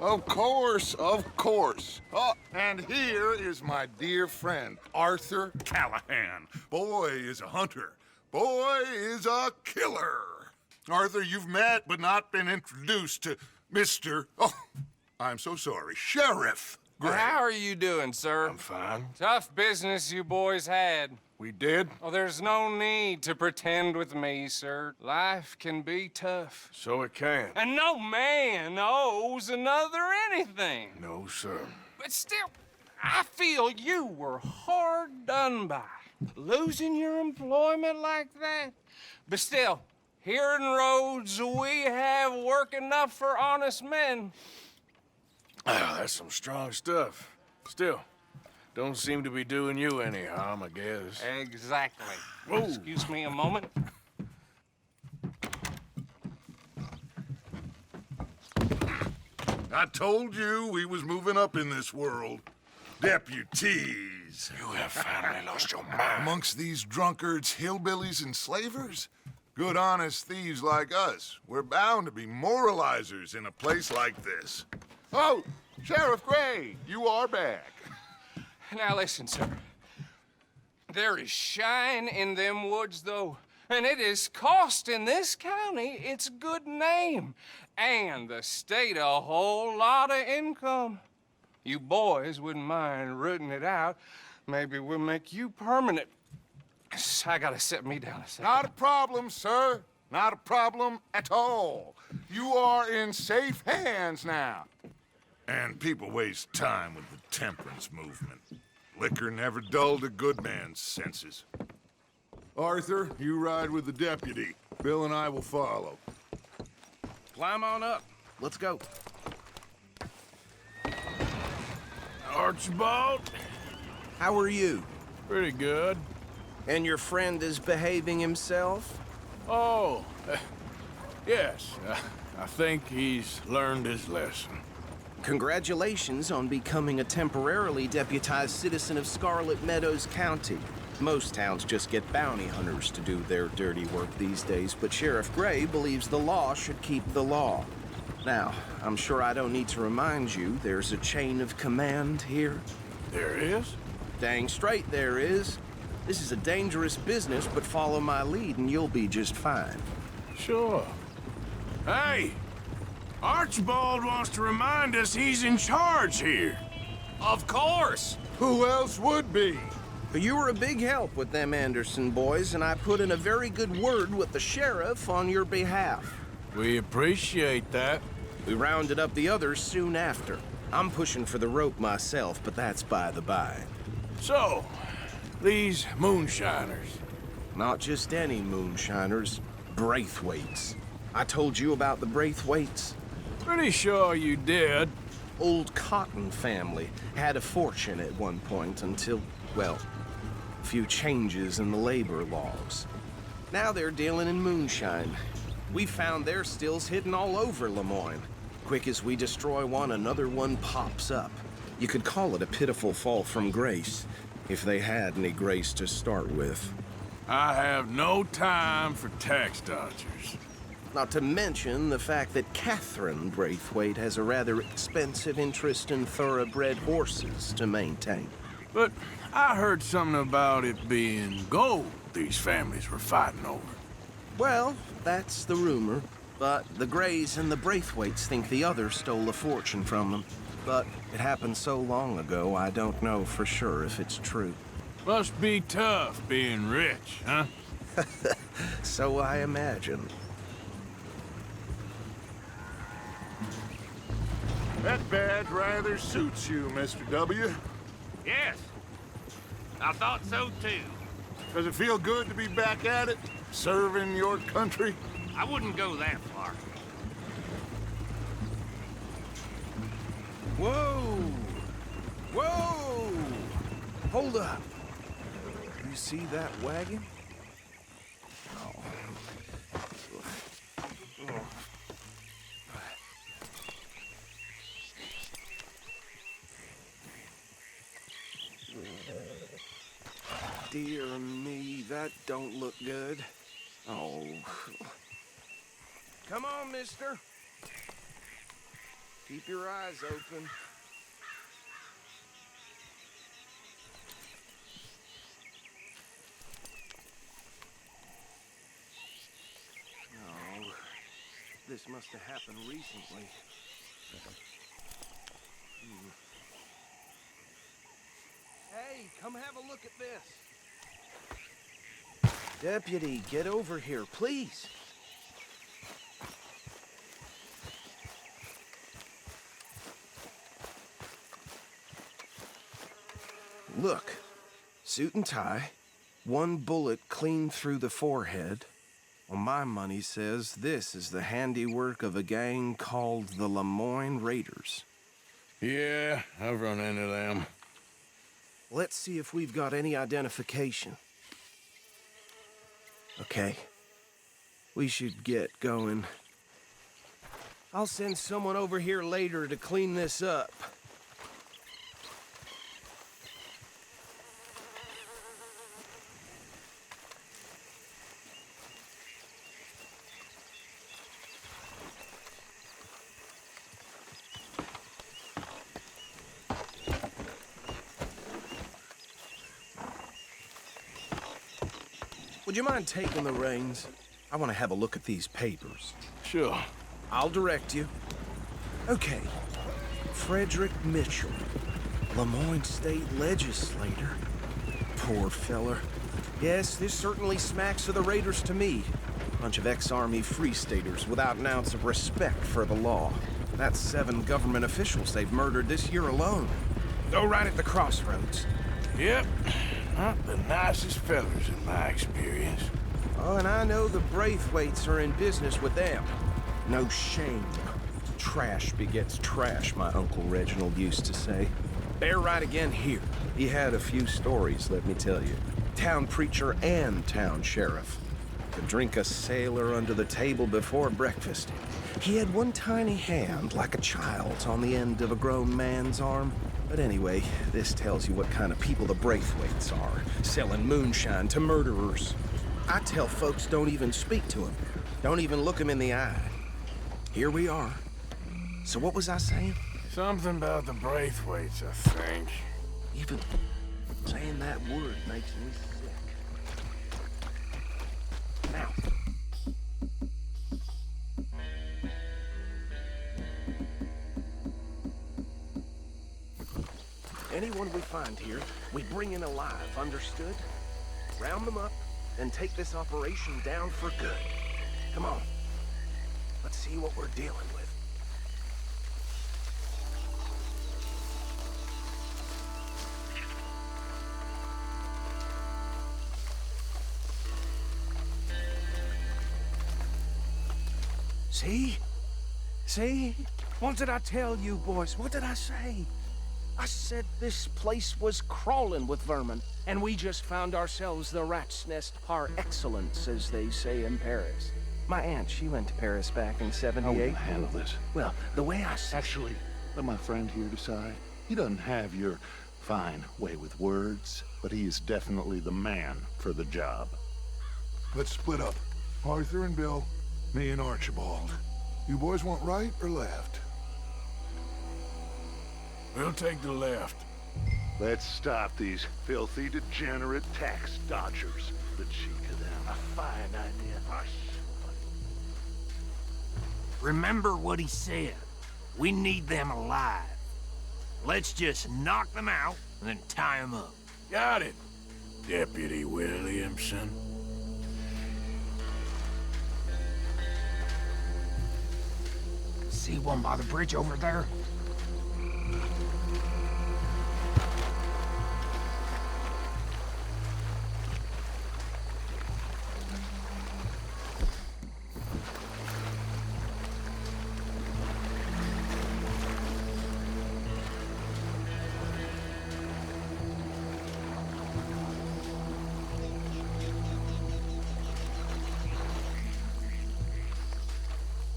Of course, of course. Oh, and here is my dear friend, Arthur Callahan. Boy is a hunter. Boy is a killer. Arthur, you've met but not been introduced to Mr. Oh, I'm so sorry, Sheriff Gray. How are you doing, sir? I'm fine. Tough business you boys had. We did? Oh, there's no need to pretend with me, sir. Life can be tough. So it can. And no man owes another anything. No, sir. But still, I feel you were hard done by. Losing your employment like that. But still, here in Rhodes, we have work enough for honest men. Ah, that's some strong stuff. Still, don't seem to be doing you any harm, I guess. Exactly. Whoa. Excuse me a moment. I told you we was moving up in this world. Deputies. You have finally lost your mind. Amongst these drunkards, hillbillies, and slavers? Good honest thieves like us. We're bound to be moralizers in a place like this. Oh, Sheriff Gray, you are back. Now listen, sir. There is shine in them woods, though, and it is costing this county its good name and the state a whole lot of income. You boys wouldn't mind rooting it out. Maybe we'll make you permanent. I gotta sit me down a second. Not a problem, sir. Not a problem at all. You are in safe hands now. And people waste time with the temperance movement. Liquor never dulled a good man's senses. Arthur, you ride with the deputy. Bill and I will follow. Climb on up. Let's go. Archibald? How are you? Pretty good. And your friend is behaving himself? Oh, yes. I think he's learned his lesson. Congratulations on becoming a temporarily deputized citizen of Scarlet Meadows County. Most towns just get bounty hunters to do their dirty work these days, but Sheriff Gray believes the law should keep the law. Now, I'm sure I don't need to remind you there's a chain of command here. There is? Dang straight there is. This is a dangerous business, but follow my lead and you'll be just fine. Sure. Hey! Archibald wants to remind us he's in charge here. Of course! Who else would be? But you were a big help with them Anderson boys, and I put in a very good word with the sheriff on your behalf. We appreciate that. We rounded up the others soon after. I'm pushing for the rope myself, but that's by the by. So, these moonshiners. Not just any moonshiners, Braithwaites. I told you about the Braithwaites? Pretty sure you did. Old Cotton family had a fortune at one point until, well, a few changes in the labor laws. Now they're dealing in moonshine. We found their stills hidden all over Lemoyne. Quick as we destroy one, another one pops up. You could call it a pitiful fall from grace, if they had any grace to start with. I have no time for tax dodgers. Not to mention the fact that Catherine Braithwaite has a rather expensive interest in thoroughbred horses to maintain. But I heard something about it being gold these families were fighting over. Well, that's the rumor. But the Grays and the Braithwaites think the other stole a fortune from them. But it happened so long ago, I don't know for sure if it's true. Must be tough being rich, huh? So I imagine. That badge rather suits you, Mr. W. Yes, I thought so too. Does it feel good to be back at it, serving your country? I wouldn't go that far. Whoa! Whoa! Hold up. You see that wagon? Oh. Dear me, that don't look good. Oh. Come on, mister. Keep your eyes open. Oh, this must have happened recently. Hey, come have a look at this. Deputy, get over here, please. Look, suit and tie, one bullet clean through the forehead. Well, my money says this is the handiwork of a gang called the Lemoyne Raiders. Yeah, I've run into them. Let's see if we've got any identification. Okay. We should get going. I'll send someone over here later to clean this up. Would you mind taking the reins? I want to have a look at these papers. Sure. I'll direct you. Okay. Frederick Mitchell, Lemoyne State Legislator. Poor feller. Yes, this certainly smacks of the Raiders to me. Bunch of ex-Army Free Staters without an ounce of respect for the law. That's 7 government officials they've murdered this year alone. Go right at the crossroads. Yep. Not the nicest fellas in my experience. Oh, and I know the Braithwaites are in business with them. No shame. Trash begets trash, my Uncle Reginald used to say. Bear right again here. He had a few stories, let me tell you. Town preacher and town sheriff. Could drink a sailor under the table before breakfast. He had one tiny hand, like a child's, on the end of a grown man's arm. But anyway, this tells you what kind of people the Braithwaites are, selling moonshine to murderers. I tell folks don't even speak to them. Don't even look them in the eye. Here we are. So what was I saying? Something about the Braithwaites, I think. Even saying that word makes me sick. Now. Anyone we find here, we bring in alive, understood? Round them up, and take this operation down for good. Come on. Let's see what we're dealing with. See? See? What did I tell you, boys? What did I say? I said this place was crawling with vermin, and we just found ourselves the rat's nest par excellence, as they say in Paris. My aunt, she went to Paris back in '78. How are we gonna handle this? Well, the way I said... Actually, let my friend here decide. He doesn't have your fine way with words, but he is definitely the man for the job. Let's split up. Arthur and Bill, me and Archibald. You boys want right or left? We'll take the left. Let's stop these filthy, degenerate tax dodgers. The cheek of them. A fine idea. Hush. Remember what he said. We need them alive. Let's just knock them out and then tie them up. Got it, Deputy Williamson. See one by the bridge over there?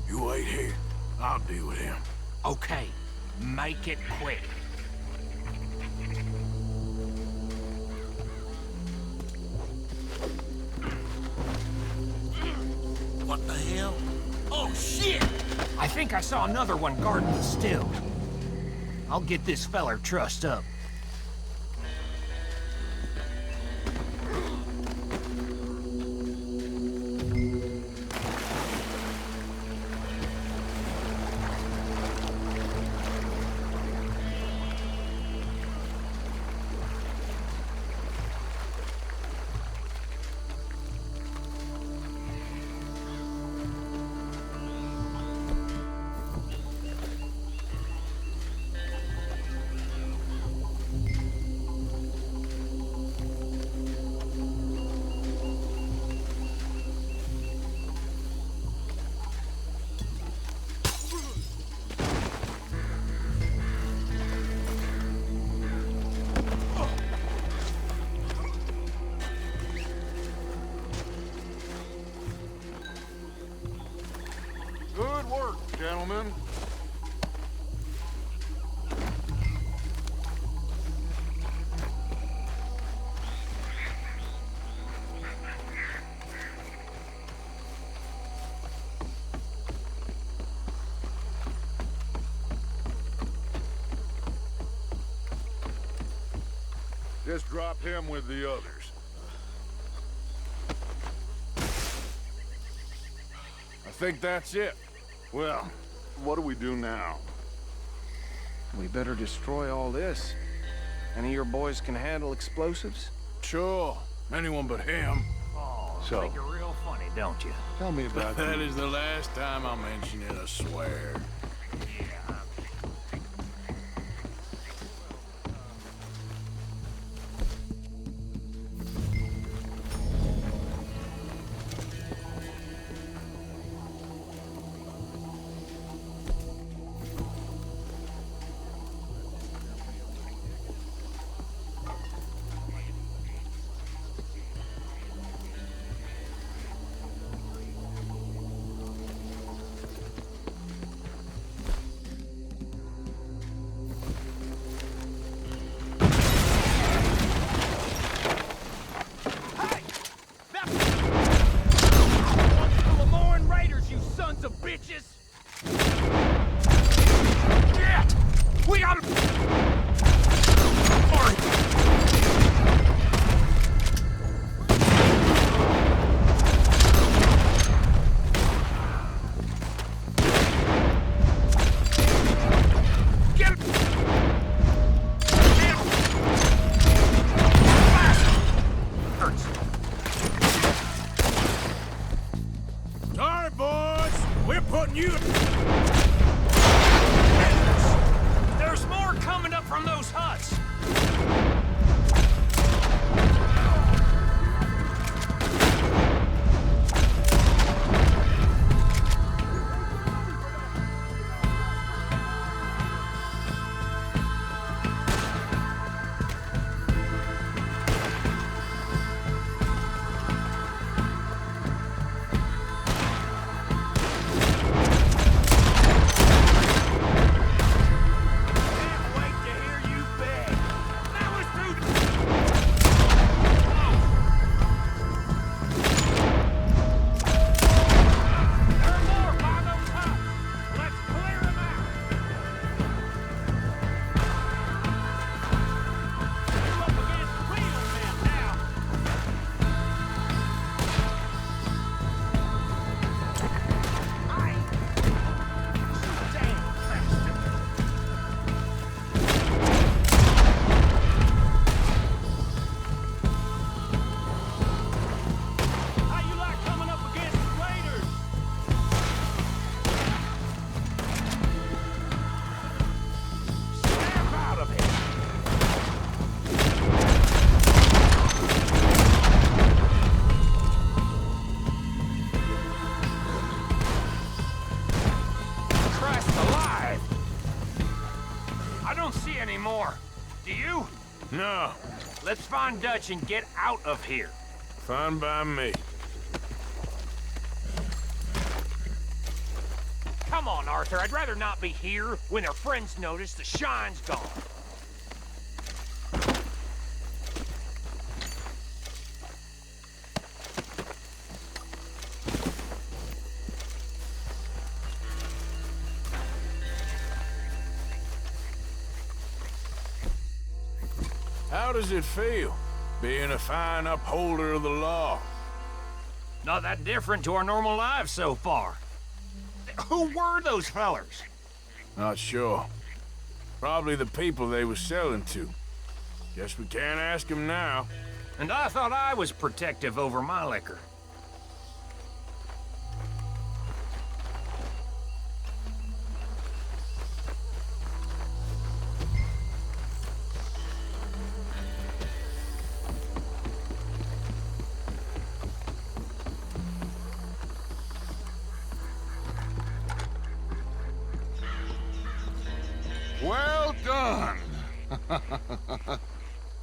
You wait here. I'll deal with him. Okay, make it quick. What the hell? Oh, shit! I think I saw another one guarding the still. I'll get this feller trussed up. Good work, gentlemen. Just drop him with the others. I think that's it. Well, what do we do now? We better destroy all this. Any of your boys can handle explosives? Sure. Anyone but him. Oh, So- make it real funny, don't you? Tell me about That the... is the last time I mention it, I swear. Yeah. We got him! Get him! Get him! Hurts. Sorry, boys. We're putting you... There's more coming up from those huts! More. Do you? No. Let's find Dutch and get out of here. Fine by me. Come on, Arthur. I'd rather not be here when their friends notice the shine's gone. How does it feel, being a fine upholder of the law? Not that different to our normal lives so far. Who were those fellers? Not sure. Probably the people they were selling to. Guess we can't ask them now. And I thought I was protective over my liquor. Well done.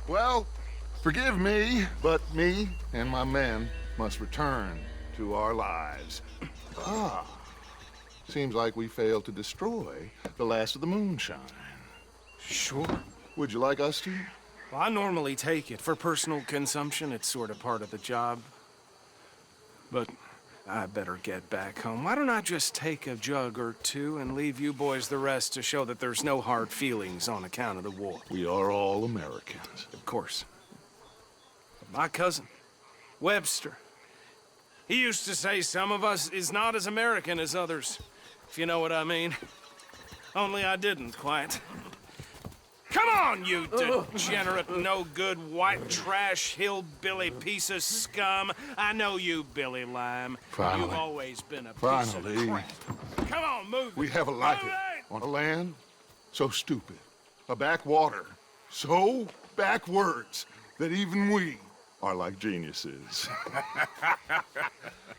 Well, forgive me, but me and my men must return to our lives. Seems like we failed to destroy the last of the moonshine. Sure. Would you like us to? Well, I normally take it. For personal consumption, it's sort of part of the job. But I better get back home. Why don't I just take a jug or two and leave you boys the rest to show that there's no hard feelings on account of the war? We are all Americans. Of course. My cousin, Webster, he used to say some of us is not as American as others, if you know what I mean. Only I didn't quite. Come on, you degenerate, no-good, white trash, hillbilly piece of scum. I know you, Billy Lime. Finally. You've always been a piece Finally. of crap. Come on, move We it. have a life Move it. on a land so stupid, a backwater so backwards that even we are like geniuses.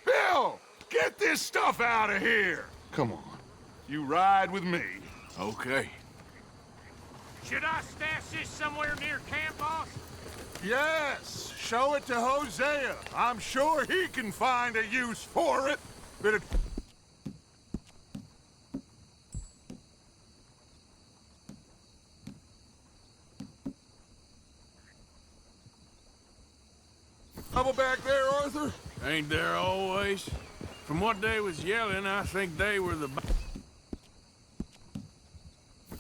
Bill, get this stuff out of here. Come on, you ride with me. Okay. Should I stash this somewhere near camp, boss? Yes, show it to Hosea. I'm sure he can find a use for it. But it... Trouble back there, Arthur? Ain't there always? From what they was yelling, I think they were the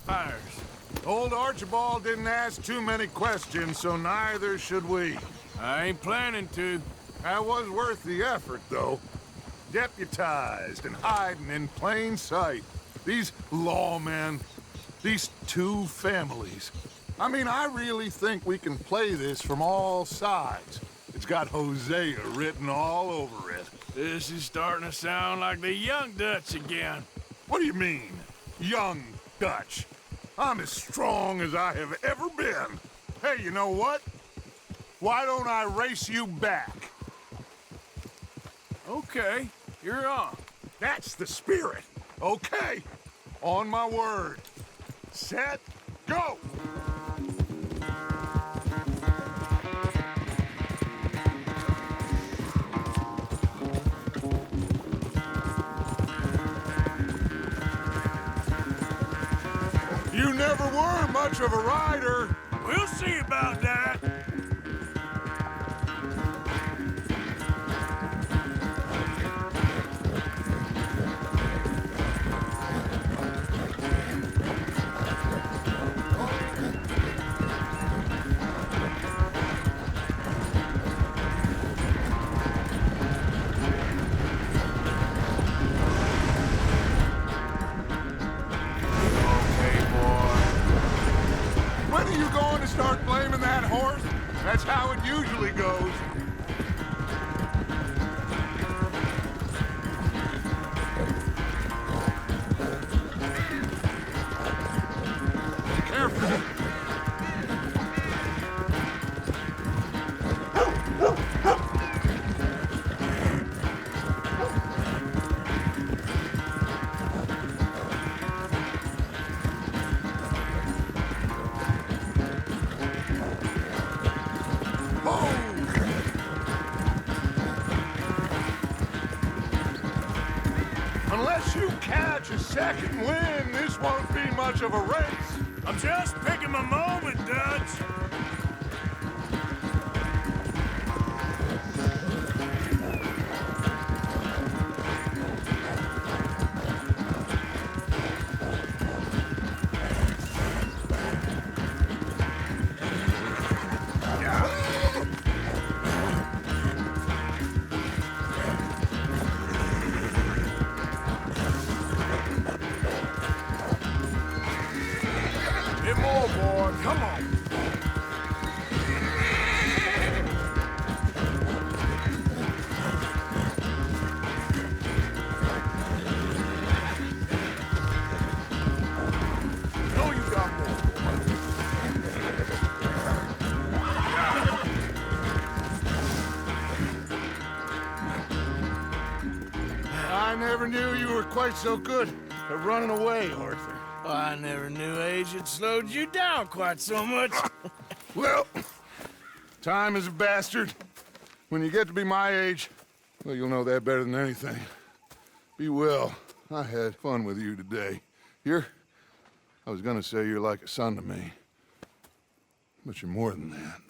fires. Old Archibald didn't ask too many questions, so neither should we. I ain't planning to. That was worth the effort, though. Deputized and hiding in plain sight. These lawmen, these two families. I mean, I really think we can play this from all sides. It's got Hosea written all over it. This is starting to sound like the Young Dutch again. What do you mean, young Dutch? I'm as strong as I have ever been. Hey, you know what? Why don't I race you back? Okay, you're on. That's the spirit. Okay, on my word. Set, go! You never were much of a rider. We'll see about that. When are you going to start blaming that horse? That's how it usually goes. Careful. Unless you catch a second wind, this won't be much of a race. I'm just picking my moment, Dutch. never knew you were quite so good at running away, Arthur. Oh, I never knew age had slowed you down quite so much. Well, time is a bastard. When you get to be my age, well, you'll know that better than anything. Be well. I had fun with you today. I was gonna say you're like a son to me, but you're more than that.